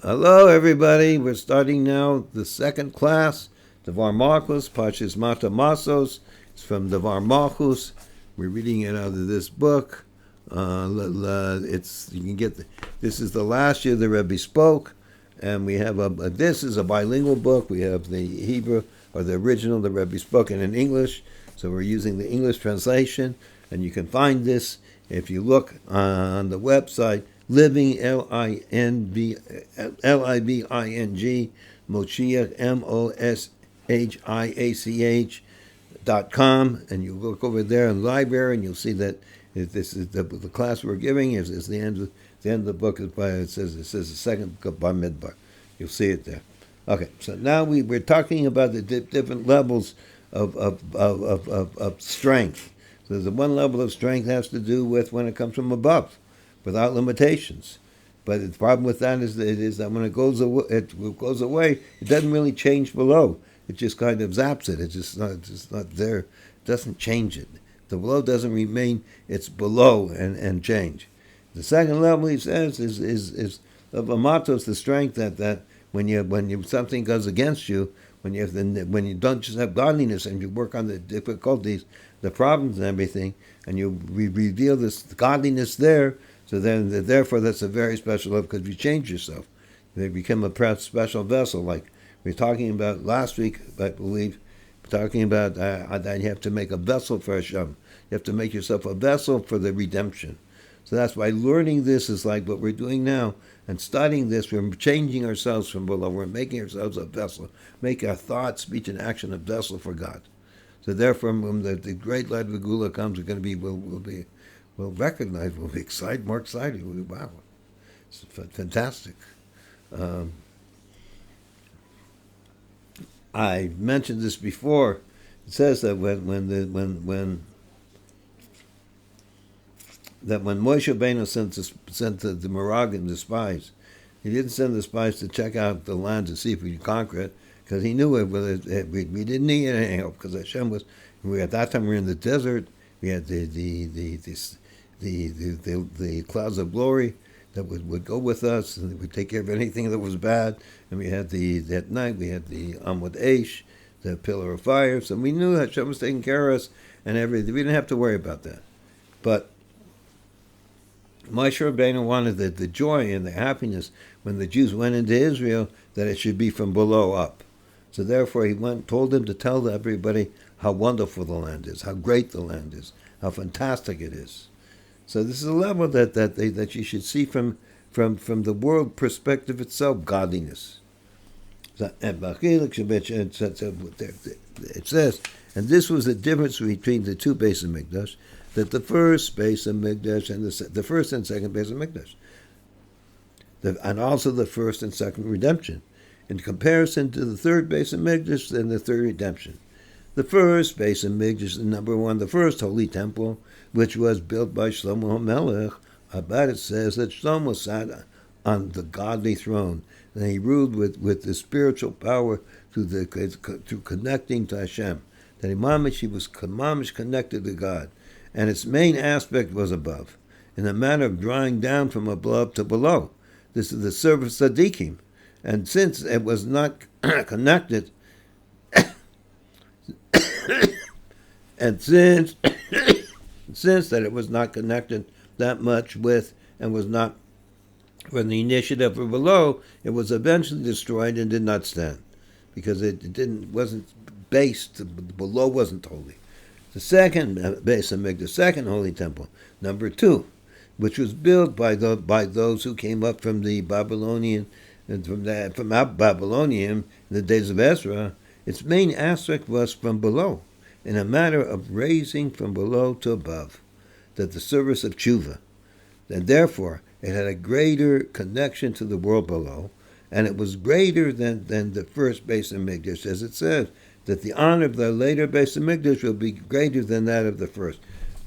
Hello, everybody. We're starting now the second class, Dvar Malchus, Parshas Matos-Masei. It's from Dvar Malchus. We're reading it out of this book. This is the last year the Rebbe spoke, and we have this is a bilingual book. We have the Hebrew or the original the Rebbe spoke in English, so we're using the English translation, and you can find this if you look on the website. Living, Libing, Moshiach, MOSHIACH.com, and you look over there in the library, and you'll see that this is the class we're giving is the end. The end of the book is it says the second book by Midbar. You'll see it there. Okay, so now we're talking about the different levels of strength. So the one level of strength has to do with when it comes from above, without limitations. But the problem with that is that when it goes away, it doesn't really change below. It just kind of zaps it. It's just not there. It doesn't change it. The below doesn't remain. It's below and change. The second level, he says, is of amatos, the strength that when something goes against you, when you don't just have godliness and you work on the difficulties, the problems and everything, and you reveal this godliness there. So then, therefore, that's a very special level because you change yourself. You become a special vessel, like we were talking about last week, I believe. We're talking about that you have to make a vessel for Hashem. You have to make yourself a vessel for the redemption. So that's why learning this is like what we're doing now, and studying this, we're changing ourselves from below. We're making ourselves a vessel, make our thought, speech, and action a vessel for God. So therefore, when the great light of the Gula comes, we're going to be, we'll recognize, we'll be excited, more excited. We'll be, wow, it's fantastic. I mentioned this before. It says that when Moshe Rabbeinu sent the Meragim, the spies, he didn't send the spies to check out the land to see if we could conquer it, because he knew we didn't need any help, because Hashem was. At that time we were in the desert. We had the clouds of glory that would go with us, and would take care of anything that was bad. And we had that night we had the Amud Eish, the pillar of fire. So we knew Hashem was taking care of us and everything. We didn't have to worry about that. But Moshe Rabbeinu wanted the joy and the happiness when the Jews went into Israel, that it should be from below up. So therefore he told them to tell everybody how wonderful the land is, how great the land is, how fantastic it is. So this is a level that you should see from the world perspective itself, godliness. It says, and this was the difference between the two Beis Hamikdash, that the first Beis Hamikdash and the first and second Beis Hamikdash, and also the first and second redemption, in comparison to the third Beis Hamikdash and the third redemption. The first Beis Hamikdash, number one, the first holy temple, which was built by Shlomo HaMelech. About it says that Shlomo sat on the godly throne, and he ruled with the spiritual power through connecting to Hashem. That he was mamish connected to God, and its main aspect was above, in a manner of drawing down from above to below. This is the service of tzaddikim, and since it was not connected, and since that it was not connected that much with, and was not from the initiative from below, it was eventually destroyed and did not stand, because it wasn't based. Below wasn't holy. The second Beis Hamikdash, the second holy temple, number two, which was built by those who came up from the Babylonian, from Babylonian in the days of Ezra. Its main aspect was from below, in a matter of raising from below to above, that the service of tshuva. And therefore, it had a greater connection to the world below, and it was greater than the first Beis Hamikdash, as it says, that the honor of the later Beis Hamikdash will be greater than that of the first,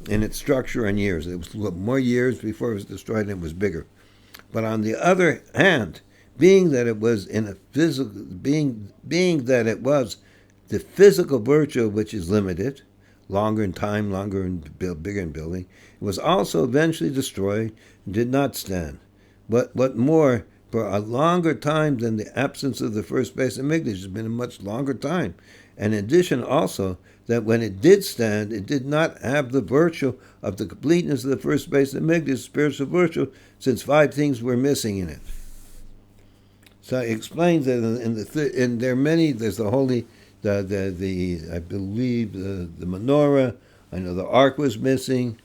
in its structure and years. It was more years before it was destroyed, and it was bigger. But on the other hand, being that it was the physical virtue, which is limited, longer in time, longer and bigger in building, it was also eventually destroyed and did not stand. But what more, for a longer time than the absence of the first base of Mikdash. It's been a much longer time. And in addition also, that when it did stand, it did not have the virtue of the completeness of the first base of Mikdash, spiritual virtue, since 5 things were missing in it. So he explains that in there are many. There's the holy, I believe the menorah. I know the ark was missing.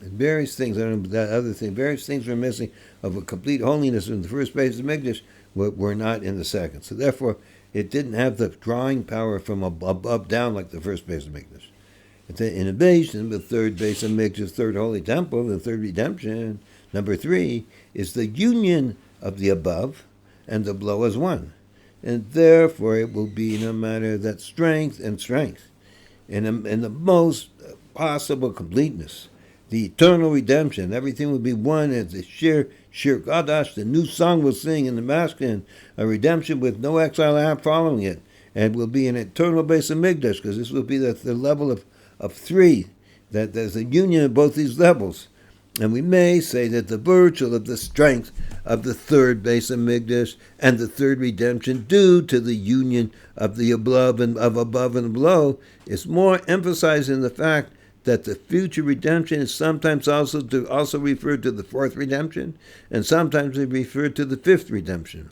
Various things. I don't know that other thing. Various things were missing of a complete holiness in the first base of Mikdash were not in the second. So therefore, it didn't have the drawing power from above down like the first base of Mikdash. In innovation, the third base of Mikdash, third holy temple, the third redemption, number 3, is the union of the above and the below as one. And therefore it will be in a manner that strength and strength, in the most possible completeness, the eternal redemption, everything will be one as the Shir Gadash, the new song we'll sing in the masculine, a redemption with no exile following it, and will be an eternal base of Mikdash, because this will be the level of 3, that there's a union of both these levels. And we may say that the virtue of the strength of the third base of Mikdash and the third redemption, due to the union of the above and below, is more emphasized in the fact that the future redemption is sometimes also referred to the fourth redemption, and sometimes they refer to the fifth redemption.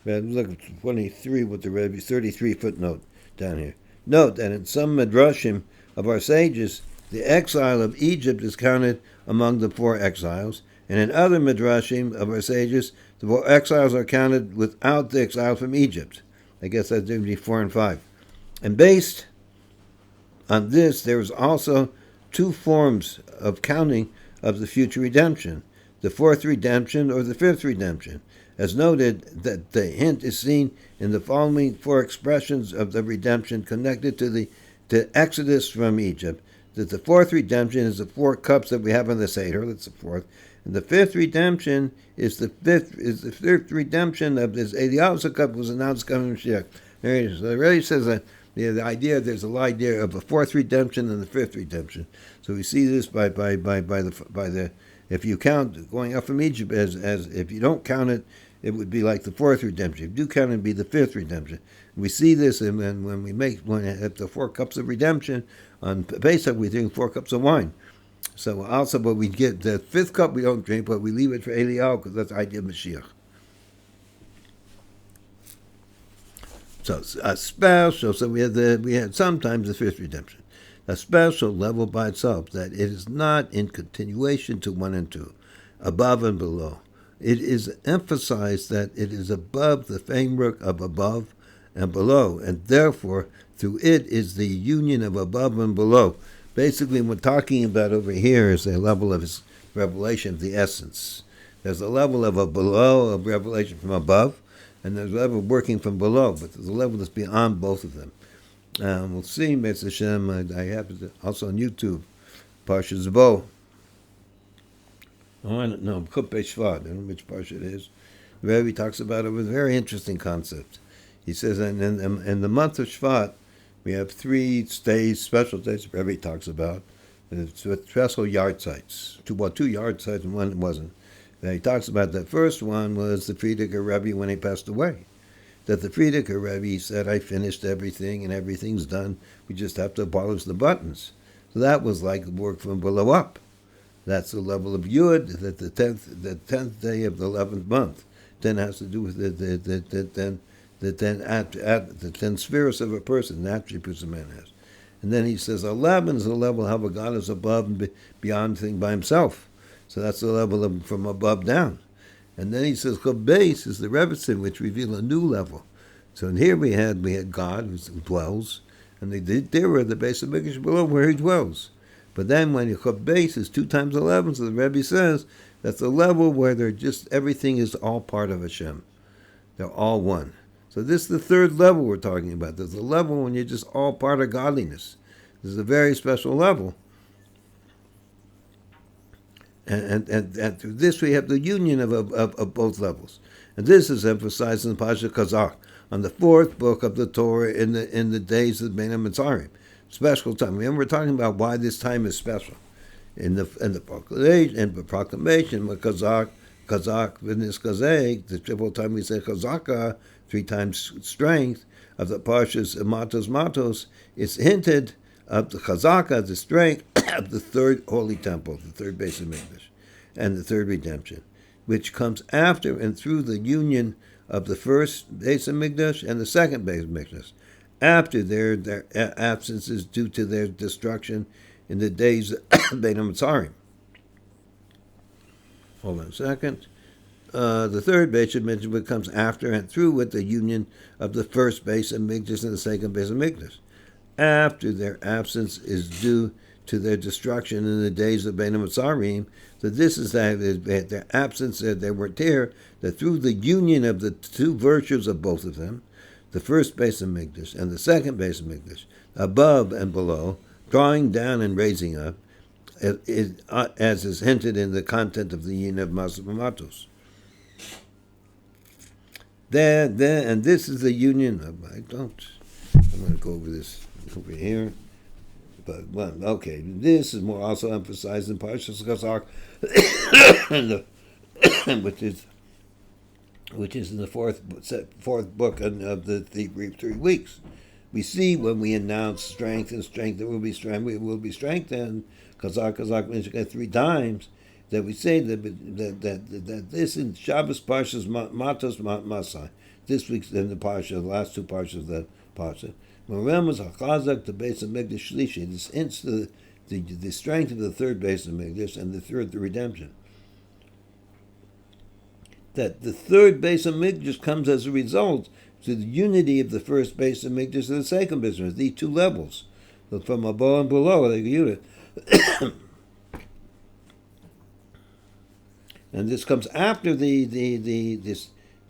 Look at 23 with the Rebbe, 33 footnote down here. Note that in some midrashim of our sages, the exile of Egypt is counted among the 4 exiles, and in other midrashim of our sages, the 4 exiles are counted without the exile from Egypt. I guess that would be 4 and 5. And based on this, there is also 2 forms of counting of the future redemption, the 4th redemption or the 5th redemption. As noted, that the hint is seen in the following 4 expressions of the redemption connected to Exodus from Egypt. That the 4th redemption is the 4 cups that we have on the Seder. That's the 4th. And the 5th redemption is the 5th redemption of this. The opposite cup was announced coming from Mashiach. There it is. So it really says that the idea, there's a idea of a 4th redemption and the 5th redemption. So we see this by the if you count going up from Egypt as if you don't count it, it would be like the 4th redemption. If you do count it, it would be the 5th redemption. We see this when we have the 4 cups of redemption. On Pesach, we drink 4 cups of wine. So also, but we get the 5th cup we don't drink, but we leave it for Eliyahu because that's the idea of Mashiach. So a special. So we had sometimes the 5th redemption, a special level by itself, that it is not in continuation to 1 and 2, above and below. It is emphasized that it is above the framework of above and below, and therefore through it is the union of above and below. Basically, what we're talking about over here is a level of his revelation of the essence. There's a level of a below of revelation from above, and there's a level of working from below, but there's a level that's beyond both of them. We'll see, Mitzvah Hashem. I have it also on YouTube, Parshas Bo. No, Chut Shvat. I don't know which parsha it is. The Rebbe talks about it with a very interesting concept. He says, in the month of Shvat, we have 3 days, special days the Rebbe talks about. It's special Yahrzeits. 2 Yahrzeits and 1 wasn't. And he talks about the first one was the Frierdiker Rebbe when he passed away. That the Frierdiker Rebbe said, I finished everything and everything's done. We just have to polish the buttons. So that was like work from below up. That's the level of Yud, that the 10th day of the 11th month. Then has to do with the 10 spheres of a person, the attributes a man has. And then he says 11 is the level of how God is above and beyond thing by himself. So that's the level of from above down. And then he says Base is the Rebbetzin, which reveal a new level. So in here we had God who dwells, and there were the base of Mikdash below where he dwells. But then when Chut Base is 2 times 11, so the Rebbe says that's the level where they're just everything is all part of Hashem. They're all one. So this is the 3rd level we're talking about. There's a level when you're just all part of godliness. This is a very special level. And through this we have the union of both levels. And this is emphasized in Parshas Chazak, on the 4th book of the Torah in the days of Ben Mitzrayim. Special time. Remember, we're talking about why this time is special. in the proclamation with Chazak, v'nis Chazek, the triple time we say Chazaka, 3 times strength of the Parshas Matos-Masei, it's hinted of the Chazaka, the strength of the third holy temple, the third base of Mikdash, and the third redemption, which comes after and through the union of the first base of Mikdash and the second base of Mikdash, after their absences due to their destruction in the days of Bein HaMetzarim. Hold on a second. The third base of Mikdash comes after and through with the union of the first base of Mikdash and the second base of Mikdash, after their absence is due to their destruction in the days of Bein HaMetzarim. So this is that their absence, they weren't there, that through the union of the two virtues of both of them, the first base of Mikdash and the second base of Mikdash, above and below, drawing down and raising up, as is hinted in the content of the union of Matos. And this is the union of, I'm going to go over this over here. But, well, okay, this is more also emphasized in Parshas Chazak, which is in the fourth book of the 3 weeks. We see when we announce strength, there will be strength, we will be strengthened. Chazak mentioned 3 times, that we say that this in Shabbos Parshas Matos-Masei, this week's in the Parsha, the last 2 Parshas of the Parsha. When was Chazak, the base of Mikdash Shlishi, this hints to the strength of the third base of Mikdash and the third, the redemption. That the third base of Mikdash comes as a result to the unity of the first base of Mikdash and the second base of Mikdash, these 2 levels, from above and below, like a unit. And this comes after the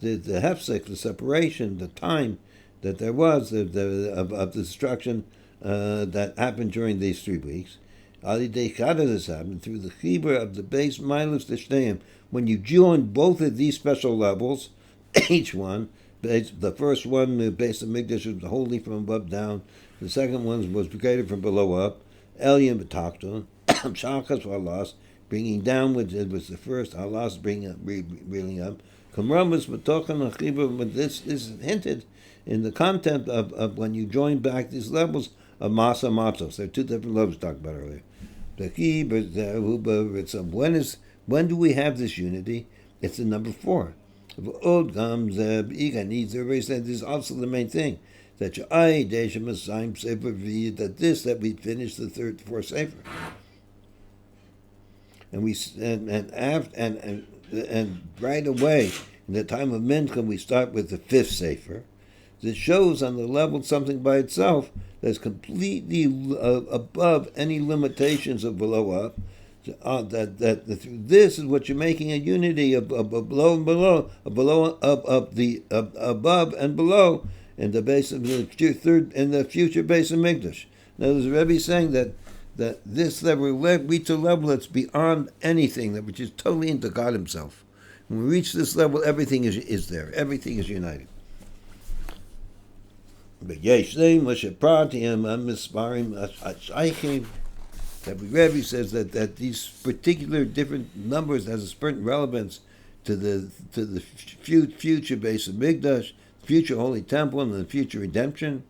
hefsek, the separation, the time that there was of the destruction that happened during these 3 weeks. This happened through the chibur of the base milus d'shteim. When you join both of these special levels, each one, the first one, the base of Mikdash, was holy from above down. The second one was created from below up. Elyon b'takton, shachas v'alas, bringing down, which was the first. Halas bringing up, reeling up. Kamramas b'tochen achibur. But this is hinted in the content of when you join back these levels of Masa Matos. There are 2 different levels talked about earlier. When do we have this unity? It's the number 4. This is also the main thing. That we finish the 4th sefer. And right away, in the time of Mincha, we start with the 5th sefer. That shows on the level something by itself that's completely above any limitations of below up. This is what you're making a unity of below and below, above and below, in the base of the future base of Mikdash. Now, there's a Rebbe saying that this level, we reach a level that's beyond anything, which is totally into God Himself. When we reach this level, everything is there. Everything is united. But that Rebbe says that these particular different numbers has a certain relevance to the future base of Mikdash, future holy temple, and the future redemption.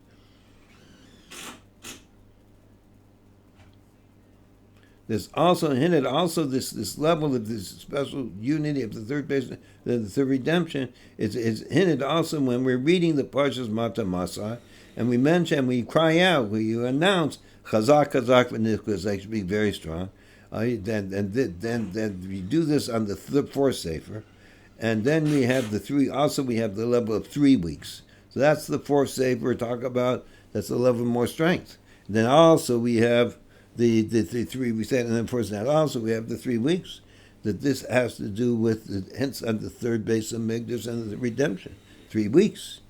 There's also hinted this level of this special unity of the third base, the third redemption is hinted also when we're reading the Parshas Matos-Masei, and we cry out, we announce Chazak, v'nis, they should be very strong. Then we do this on the 4th sefer, and then we have the 3. Also, we have the level of 3 weeks. So that's the 4th sefer talk about. That's the level of more strength. And then also we have the 3 we said, and then first that also we have the 3 weeks. That this has to do with hence on the third base of Mikdash and the redemption, 3 weeks.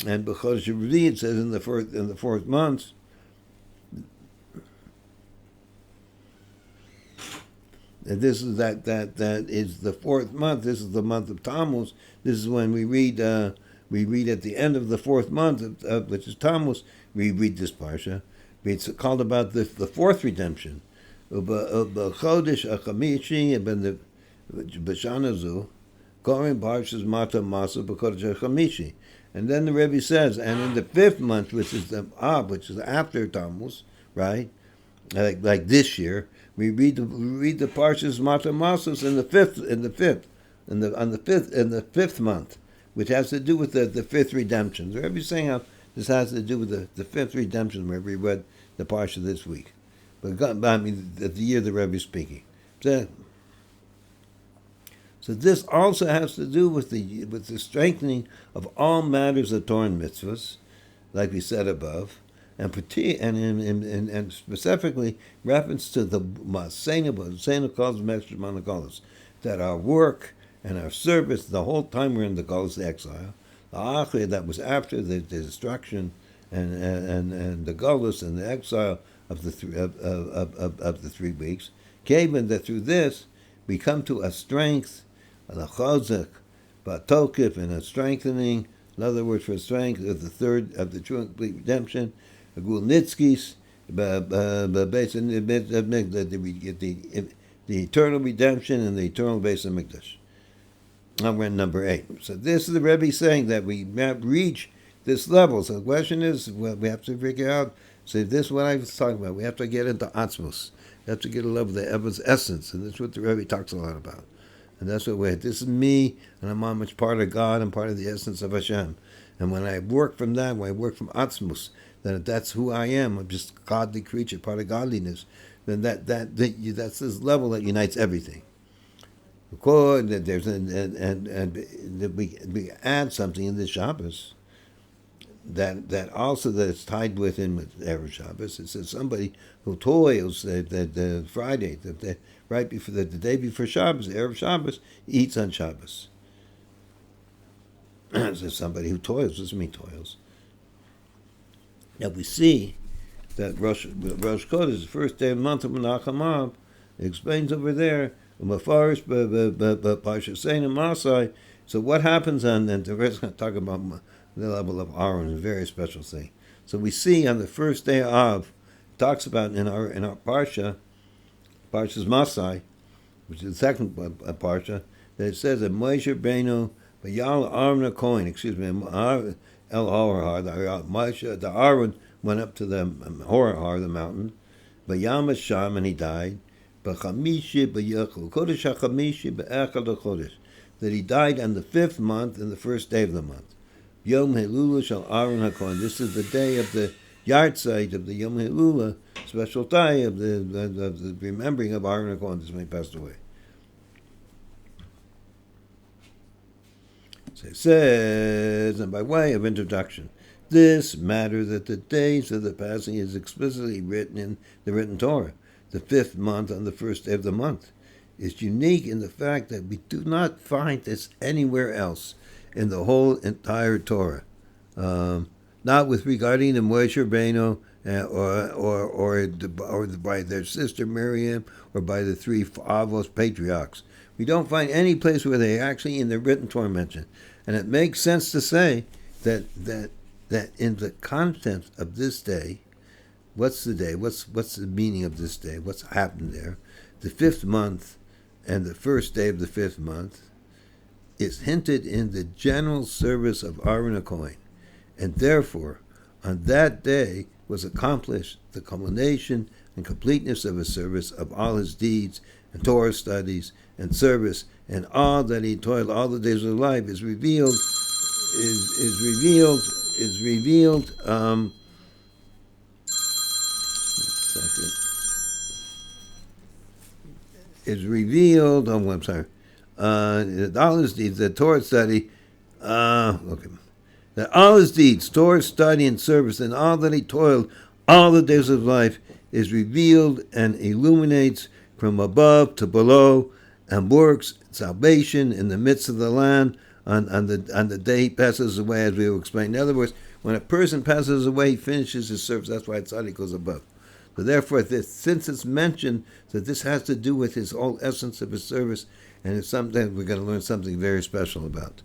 And because you read, it says in the 4th month. And this is that is the 4th month. This is the month of Tammuz. This is when we read at the end of the 4th month, which is Tammuz. We read this parsha. It's called about the 4th redemption, ובחודש החמישי בשנה זו, קוראים Parshas Matos-Masei בחודש החמישי. And then the Rebbe says, and in the 5th month, which is the Av, which is after Tammuz, right? Like this year, we read the Parshas Matos-Masei in the fifth month, which has to do with the fifth redemption. The Rebbe is saying how this has to do with the fifth redemption, where we read the Parsha this week. But I mean, the year the Rebbe is speaking. So this also has to do with the strengthening of all matters of Torah and mitzvahs, like we said above, and specifically reference to the Masena calls Manakolos, that our work and our service the whole time we're in the Galus, the exile, the Achre that was after the destruction and the Galus and the exile of the 3 weeks, came in that through this we come to a strength, a Chazak, Batokif, and a strengthening. In other words, for strength of the third of the true and complete redemption, a Gul Nitzkis, the eternal redemption and the eternal base of Mikdash. Now we're in number 8. So this is the Rebbe saying that we reach this level. So the question is, well, we have to figure out. So this is what I was talking about. We have to get into Atzmos. We have to get a level of the Evan's essence, and that's what the Rebbe talks a lot about. And that's what we're. This is me, and I'm much part of God and part of the essence of Hashem. And when I work from that, when I work from Atzmos, then that's who I am. I'm just a godly creature, part of godliness. Then that's this level that unites everything. Of course, there's we add something in this Shabbos that also that it's tied within with Erev Shabbos. It says somebody who toils the Friday, right before the day before Shabbos, Erev Shabbos, eats on Shabbos. So somebody who toils doesn't mean toils. Now we see that Rosh Chodesh, the first day of the month of Menachim, it explains over there. Parshas Matos-Masei. So what happens on then? The rest going to talk about the level of Aharon, a very special thing. So we see on the first day of, talks about in our parsha, Parshas Matos-Masei, which is the second parsha, that it says that Moshe Rabbeinu Vayal Aharon HaKohen, El Horahar, the Aharon went up to the Horahar, the mountain, Vayam Sham, and he died. That he died on the 5th month and the first day of the month. Yom Helula Shal Aharon HaKohen. This is the day of the Yahrzeit of the Yom Helula, special day of the remembering of Aharon HaKohen. This man passed away. So it says, and by way of introduction, this matter that the days of the passing is explicitly written in the written Torah. The 5th month on the first day of the month is unique in the fact that we do not find this anywhere else in the whole entire Torah. Not with regarding the Moshe Rabbeinu or by their sister Miriam or by the 3 Avos patriarchs. We don't find any place where they actually in the written Torah mention. And it makes sense to say that in the content of this day, what's the day? What's the meaning of this day? What's happened there? The 5th month and the first day of the 5th month is hinted in the general service of Aharon HaKohen. And therefore, on that day was accomplished the culmination and completeness of his service of all his deeds and Torah studies and service, and all that he toiled all the days of his life is revealed that all his deeds, the Torah study, that all his deeds, Torah study and service, and all that he toiled all the days of his life is revealed and illuminates from above to below, and works salvation in the midst of the land on the day he passes away, as we will explain. In other words, when a person passes away, he finishes his service. That's why tzaddik goes above. So therefore, since it's mentioned that this has to do with his whole essence of his service, and it's something we're going to learn something very special about.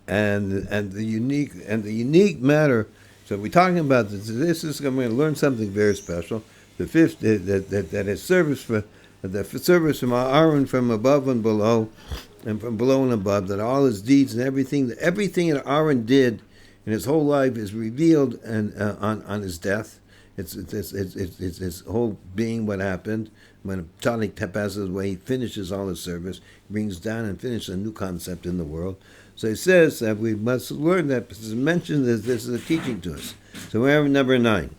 And the unique matter So we're talking about this. This is we're going to learn something very special. The fifth that is service for the service from Aharon from above and below, and from below and above. That all his deeds and everything that Aharon did in his whole life is revealed and on his death. It's his whole being, what happened when Tzaddik passes away. He finishes all his service, brings down and finishes a new concept in the world. So he says that we must learn that. This is mentioned that this is a teaching to us. So we have number 9,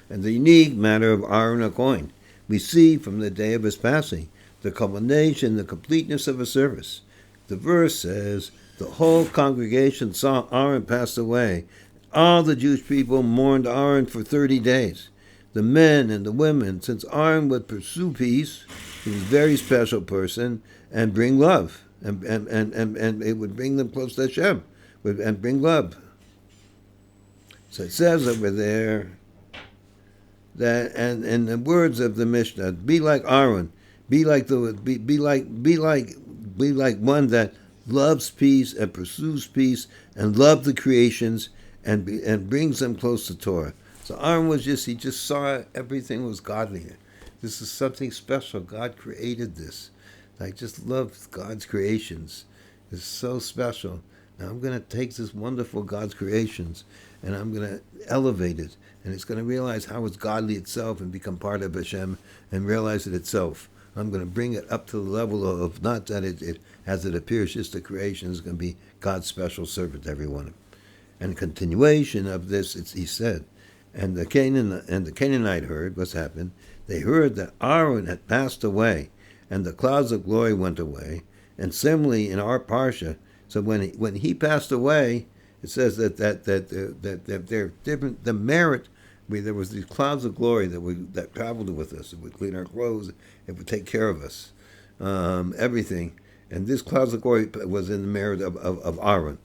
and the unique matter of Aharon HaKohen. We see from the day of his passing the culmination, the completeness of his service. The verse says, the whole congregation saw Aharon pass away. All the Jewish people mourned Aharon for 30 days. The men and the women, since Aharon would pursue peace, he was a very special person, and bring love. And it would bring them close to Hashem, and bring love. So it says over there that, and in the words of the Mishnah, be like Aharon, be like one that loves peace and pursues peace and loves the creations and brings them close to Torah. So Aharon he just saw everything was godly. This is something special. God created this. I just love God's creations. It's so special. Now I'm going to take this wonderful God's creations and I'm going to elevate it. And it's going to realize how it's godly itself and become part of Hashem and realize it itself. I'm going to bring it up to the level of not that it as it appears, just the creation is going to be God's special servant, everyone. And continuation of this, he said, and the Canaanite heard what's happened. They heard that Aharon had passed away, and the clouds of glory went away. And similarly in our parsha, so when he passed away, it says that they're different. The merit, there was these clouds of glory that traveled with us. It would clean our clothes. It would take care of us, everything. And this clouds of glory was in the merit of Aharon.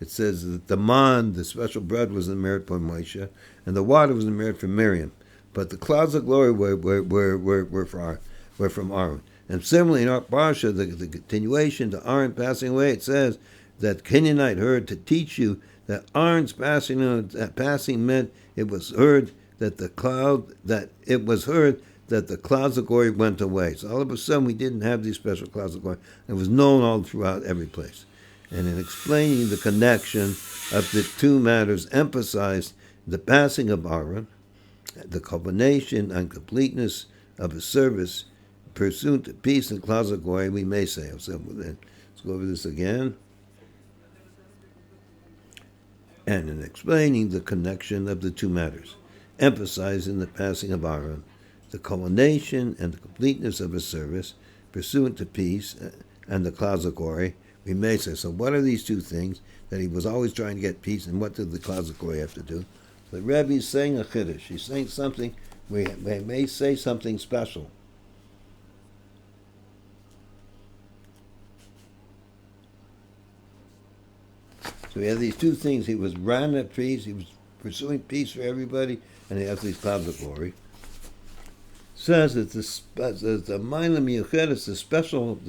It says that the man, the special bread, was in the merit for Moshe, and the water was in the merit for Miriam. But the clouds of glory were from Aharon. And similarly in our parsha, the continuation to Aharon passing away, it says that Canaanite heard to teach you that Aaron's passing meant it was heard that the clouds of glory went away. So all of a sudden we didn't have these special clouds of glory. It was known all throughout every place. And in explaining the connection of the two matters, emphasized the passing of Aharon, the culmination and completeness of his service, pursuant to peace and clouds of glory, we may say. So let's go over this again. And in explaining the connection of the two matters, emphasizing the passing of Aharon, the culmination and the completeness of his service, pursuant to peace and the clouds of glory, we may say. So what are these two things? That he was always trying to get peace, and what did the clouds of glory have to do? The Rebbe is saying a chiddush. He's saying something, we may say something special. So we have these two things. He was running at peace, he was pursuing peace for everybody, and he has these clouds of glory. Says that the Ma'alim Yuchedes, the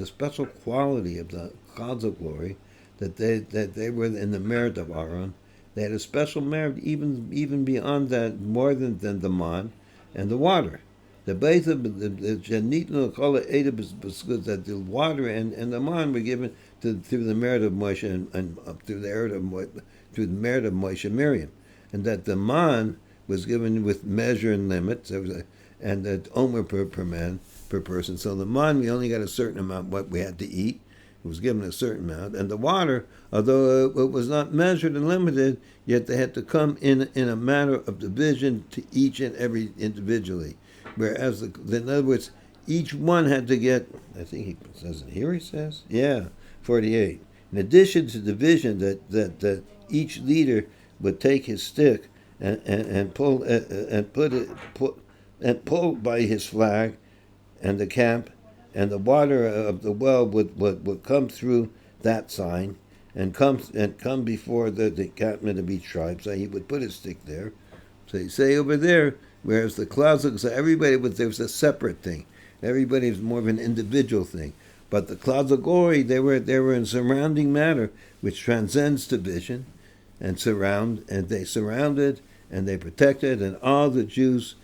special quality of the clouds of glory, that they were in the merit of Aharon. They had a special merit even beyond that, more than the man and the water. The base of the that the water and the man were given through the merit of Moshe and through the merit of Moshe and Miriam, and that the man was given with measure and limits. And that omer per person. So the man, we only got a certain amount what we had to eat. It was given a certain amount. And the water, although it was not measured and limited, yet they had to come in a manner of division to each and every individually. Whereas, in other words, each one had to get, I think he says it here, he says? Yeah, 48. In addition to division, that each leader would take his stick and pull and pull by his flag and the camp, and the water of the well would come through that sign and come before the encampment of each tribe. So he would put his stick there. So you say over there, whereas the clouds, so everybody there was a separate thing. Everybody was more of an individual thing. But the clouds of glory, they were in surrounding matter, which transcends division, and they surrounded and they protected, and all the Jews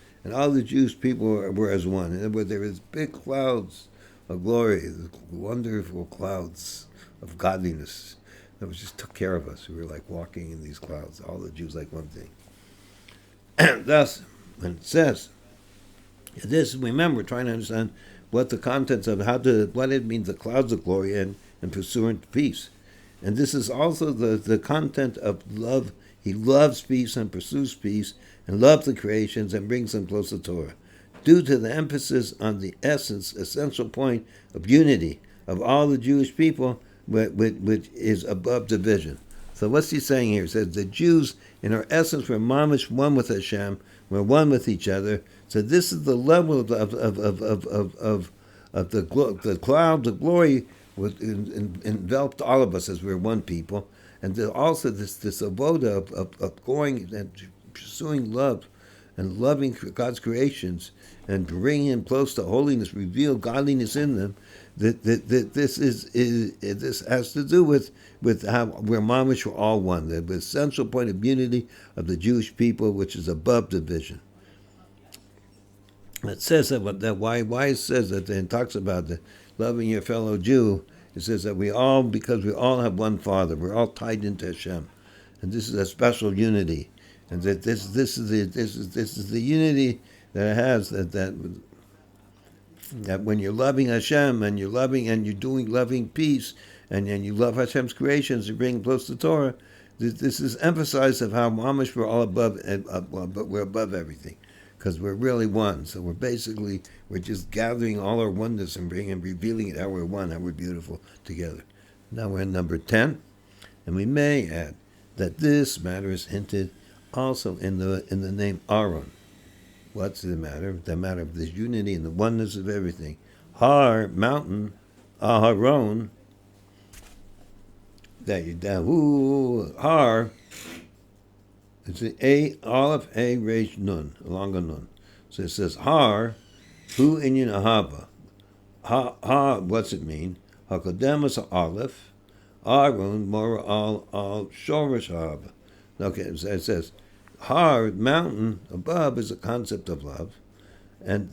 people were as one. And there was big clouds of glory, wonderful clouds of godliness that just took care of us. We were like walking in these clouds, all the Jews like one thing. And thus, when it says this, remember, we're trying to understand what the contents of what it means, the clouds of glory and pursuant peace. And this is also the content of love. He loves peace and pursues peace and loves the creations and brings them close to Torah. Due to the emphasis on the essential point of unity of all the Jewish people, which is above division. So what's he saying here? He says the Jews, in our essence, were mamish one with Hashem, we're one with each other. So this is the level of the cloud, the glory, enveloped all of us as we're one people, and also this avoda of going and pursuing love and loving God's creations and bringing him close to holiness, reveal godliness in them. This has to do with how we're mamish, we're all one. The essential point of unity of the Jewish people, which is above division. It says that why it says that, and talks about the loving your fellow Jew. It says that because we all have one Father, we're all tied into Hashem, and this is a special unity, and that this is the unity that it has that when you're loving Hashem and you're doing loving peace and you love Hashem's creations, you bring close to Torah. This is emphasized of how mamish we're all above, but we're above everything, because we're really one. So we're just gathering all our oneness and revealing it how we're one, how we're beautiful together. Now we're in number 10, and we may add that this matter is hinted also in the name Aharon. What's the matter? The matter of this unity and the oneness of everything. Har, mountain, Aharon. That you down. Har. It's an A, Aleph, A, Resh, Nun, along a Nun. So it says Har, Hu Inyan Ahava. Ha, what's it mean? Hakademus Aleph, Aharon, Mora al Shorish Ahava. Okay, so it says Har, mountain, above, is a concept of love, and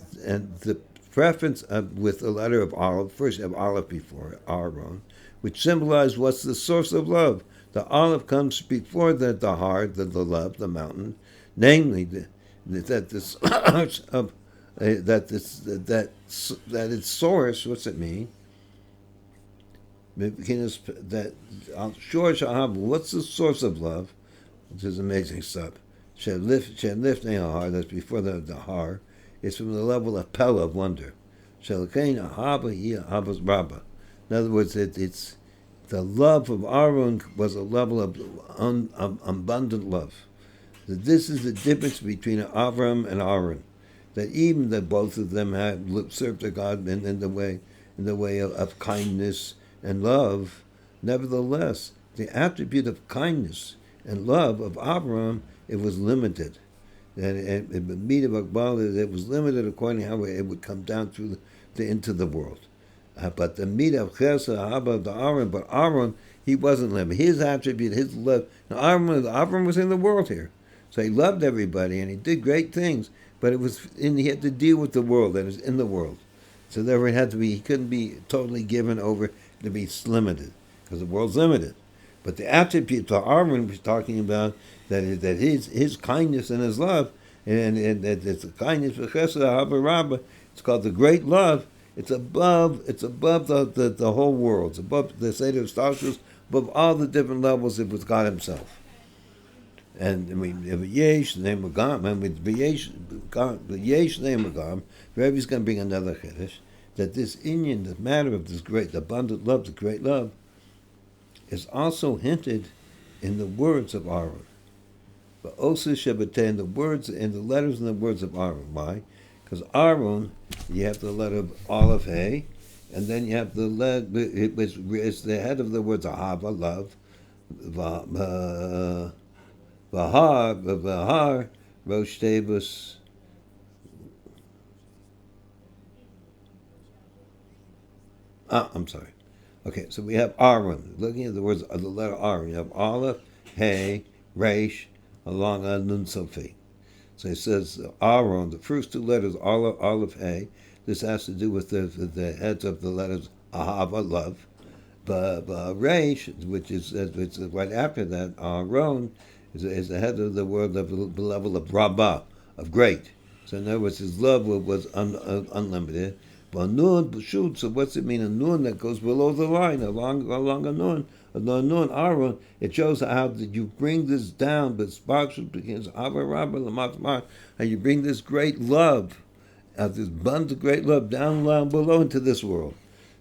the preference with the letter of Aleph, first you have Aleph before Aharon, which symbolizes what's the source of love. The Aleph comes before the Har, the love, the mountain, namely that its source. What's it mean? That what's the source of love? Which is amazing stuff. That's before the Har. It's from the level of Pella, of wonder. In other words, it's the love of Aharon was a level of abundant love. That this is the difference between Avram and Aharon. That even that both of them had served to God in the way of kindness and love, nevertheless, the attribute of kindness and love of Abraham, it was limited. And the meat of Akbal, it was limited according to how it would come down into the world. But the meat of Chesed, Ahava, the Aharon, but Aharon, he wasn't limited. His attribute, his love. Now Aharon was in the world here, so he loved everybody and he did great things. But he had to deal with the world that is in the world. So therefore, he couldn't be totally given over to be limited, because the world's limited. But the attribute to Aharon was talking about that his kindness and his love, and it's the kindness for Chesed, Ahava, Rabbah. It's called the great love. It's above the whole world. It's above the Seder of Stashus, above all the different levels with God Himself. And we have a Yesh, the name of God, and with the Yesh, the name of God, Rebbe's going to bring another Chiddush, that this Inyan, the matter of this great, the abundant love, the great love, is also hinted in the words of Aharon. But also Shabbatay, the words, in the letters and the words of Aharon. Why? Because Aharon, you have the letter Aleph Hey, and then you have the letter, it's the head of the words Ahava, love, Vahar, Rosh Tebus, I'm sorry. Okay, so we have Aharon. Looking at the words of the letter Aharon, you have Aleph, Hey, Resh, along a nun sofi. So it says Aharon, the first two letters, Aleph, Hey. This has to do with the heads of the letters Ahava, love. But Reish, which is right after that, Aharon, is the head of the word of the level of Rabbah, of great. So in other words, his love was unlimited. But Nun, B'shut, so what's it mean? A Nun that goes below the line, along a Nun. Aharon, it shows how that you bring this down, but sparks begins and you bring this great love, this bund of great love down below into this world.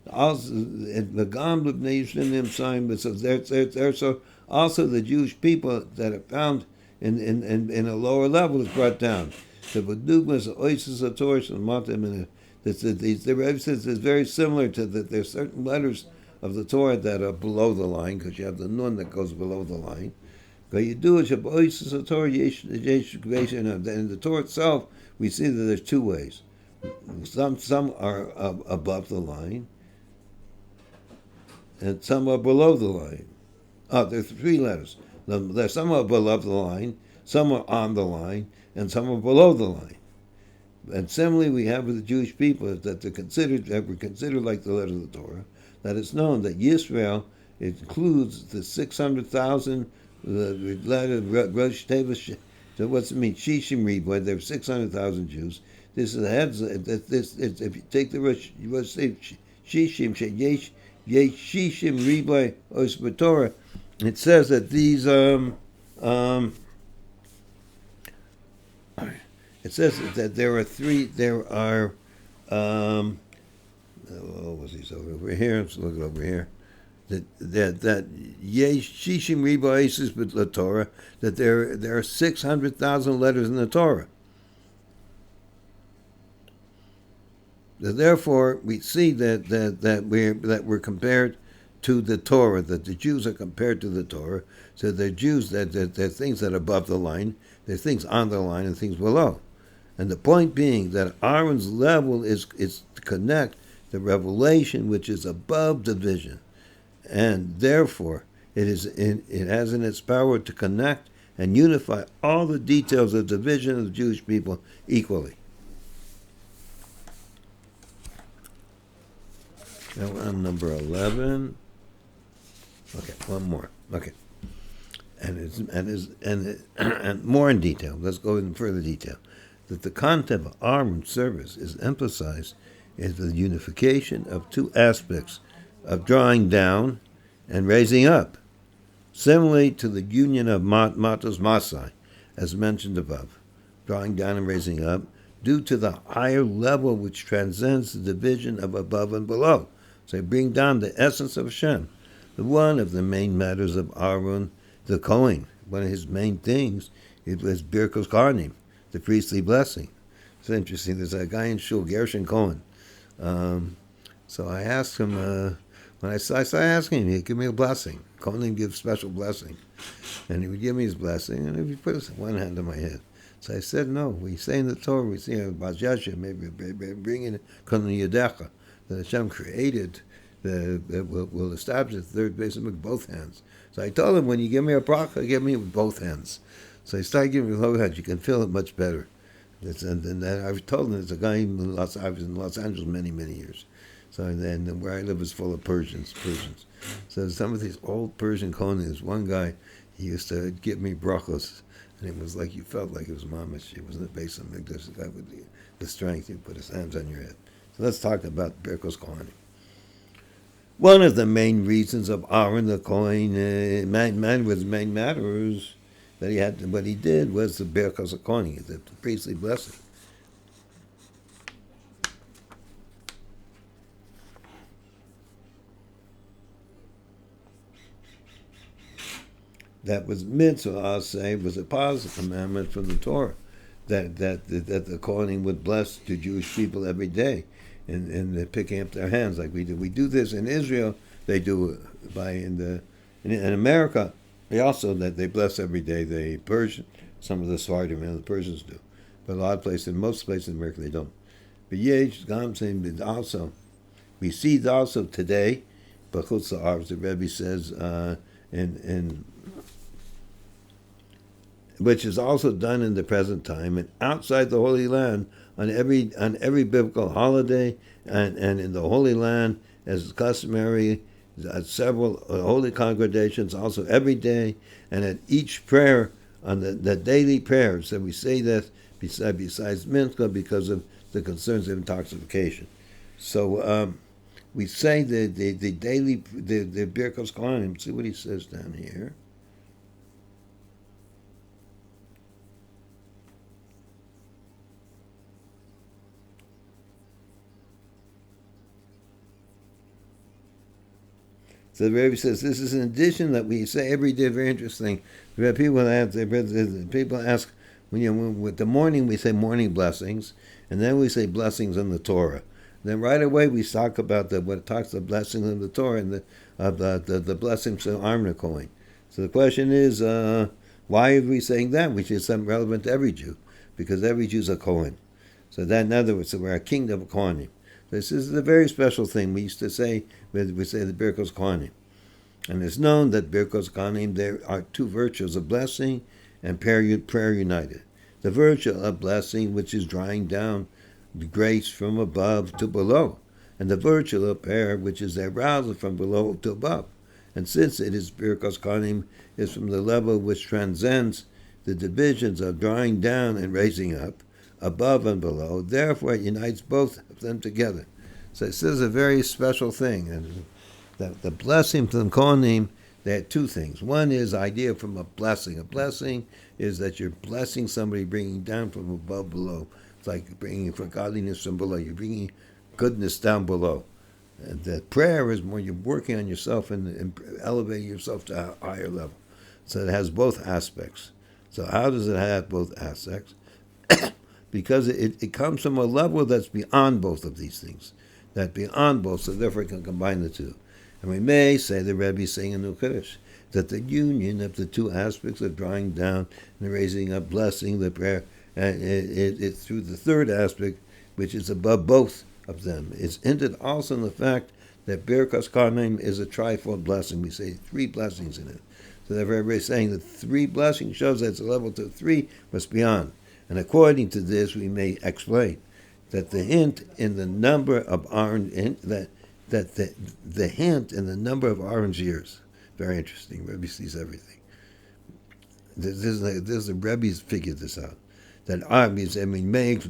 Also, the Gam of Nation sign, but so so also the Jewish people that are found in a lower level is brought down. The Badugmas, Oisis, Torah, and Matim, the Rebbe says it's very similar to that. There's certain letters of the Torah that are below the line, because you have the Nun that goes below the line. But you do it, in the Torah itself, we see that there's two ways. Some are above the line, and some are below the line. There's three letters. There's some are below the line, some are on the line, and some are below the line. And similarly, we have with the Jewish people that were considered like the letter of the Torah. That it's known that Yisrael includes the 600,000 letter Rosh Tevis. So what's it mean? Shishim Riboy. There are 600,000 Jews. This is the heads. If you take the Rosh Shishim Yesh Shishim Riboy Osba Torah, it says that these it says that there are three. There are what was he over here? Let's look over here. That Yesh Shishim Riba Isis the Torah, that there are 600,000 letters in the Torah. Therefore, we see that we're compared to the Torah, that the Jews are compared to the Torah. So they're Jews that they're things that are above the line, there's things on the line and things below. And the point being that Aaron's level is to connect the revelation which is above division, and therefore it has in its power to connect and unify all the details of division of the Jewish people equally. Now we're on number 11. Okay, one more. Okay, and more in detail. Let's go in further detail. That the concept of Aaron's service is emphasized is the unification of two aspects of drawing down and raising up, similarly to the union of Matos-Masei, as mentioned above, drawing down and raising up, due to the higher level which transcends the division of above and below. So they bring down the essence of Hashem. The one of the main matters of Aaron, the Kohen, one of his main things, it was Birkos Kohanim, the priestly blessing. It's interesting. There's a guy in Shul, Gershon Cohen. So I asked him, when I started asking him, he'd give me a blessing. Cohen gives special blessing. And he would give me his blessing, and he would put his one hand on my head. So I said, no, we say in the Torah, we see about Yasha, maybe bringing Kohen Yadecha, that Hashem created, will establish the third base with both hands. So I told him, when you give me a bracha, give me it with both hands. So he started giving me with both hands. You can feel it much better. And I've told him there's a guy in I was in Los Angeles many years. So then where I live is full of Persians. So some of these old Persian Kohanim, one guy, he used to give me brachos, and it was like you felt like it was mamish. It wasn't a base of Mikdash. The guy with the strength, he put his hands on your head. So let's talk about Birkos Kohanim. One of the main reasons of Aaron the Kohen, main matters that he had, what he did was the Birkos Kohanim, the priestly blessing. That was mitzvah, I'll say, was a positive commandment from the Torah, that the Kohanim would bless the Jewish people every day, and picking up their hands like we do. We do this in Israel. They do it in America. They also that they bless every day. The Persian, some of the Sephardim and the Persians do, but a lot of places, in most places in America, they don't. But also, we see also today, but the Rebbe says in which is also done in the present time, and outside the Holy Land on every biblical holiday, and in the Holy Land as customary at several holy congregations, also every day, and at each prayer on the daily prayers. And we say that besides mincha because of the concerns of intoxication. So we say the daily the Birkos Kohanim. See what he says down here. So the Rebbe says this is an addition that we say every day. Very interesting. People ask when with the morning we say morning blessings, and then we say blessings in the Torah. Then right away we talk about what it talks about blessings in the Torah and the blessings of Aaron Cohen. So the question is, why are we saying that? Which is something relevant to every Jew, because every Jew is a Kohen. So that, in other words, so we're a kingdom of Kohanim. This is a very special thing. We used to say, we say the Birkos Kohanim. And it's known that Birkos Kohanim, there are two virtues of blessing and prayer united. The virtue of blessing, which is drawing down the grace from above to below. And the virtue of prayer, which is the arousal from below to above. And since it is Birkos Kohanim, is from the level which transcends the divisions of drawing down and raising up, above and below, therefore it unites both of them together. So this is a very special thing. And the blessing from Kohanim, there are two things. One is idea from a blessing. A blessing is that you're blessing somebody, bringing down from above below. It's like bringing for godliness from below. You're bringing goodness down below. And the prayer is more you're working on yourself and elevating yourself to a higher level. So it has both aspects. So how does it have both aspects? Because it comes from a level that's beyond both of these things. That beyond both, so therefore it can combine the two. And we may say the Rebbe is saying in New Kiddush that the union of the two aspects of drawing down and raising up, blessing the prayer, it's through the third aspect, which is above both of them. It's hinted also in the fact that Birkos Kohanim is a trifold blessing. We say three blessings in it. So the Rebbe is saying that three blessings shows that it's a level to three, what's beyond. And according to this, we may explain that the hint in the number of Aaron, that the hint in the number of Aaron's years, very interesting. Rebbe sees everything. This is the Rebbe's figured this out. That Aaron,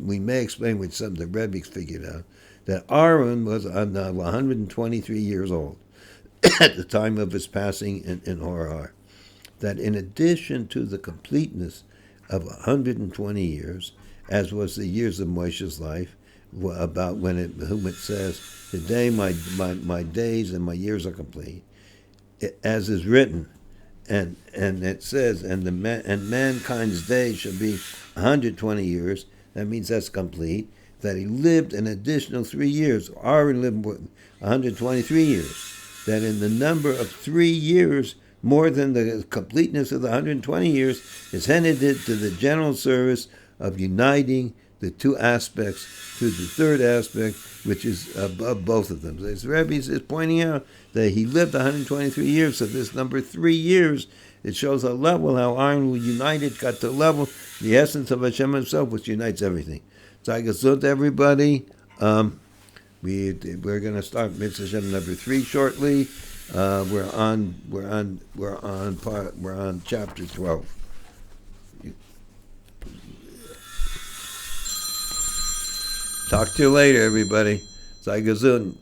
we may explain with some the Rebbe's figured out that Aaron was 123 years old at the time of his passing in Horar. That in addition to the completeness of 120 years, as was the years of Moshe's life, about whom it says, "Today my days and my years are complete," as is written, and it says, and mankind's days shall be 120 years. That means that's complete. That he lived an additional 3 years. Aaron lived 123 years. That in the number of 3 years, more than the completeness of the 120 years, is handed to the general service of uniting the two aspects to the third aspect, which is above both of them. So the Rebbe is pointing out that he lived 123 years, so this number 3 years, it shows a level how Aaron was united, got to a level, the essence of Hashem himself, which unites everything. So I guess to everybody. We're going to start Mitzvah Hashem number 3 shortly. We're on chapter 12. Talk to you later, everybody. Sei gesund.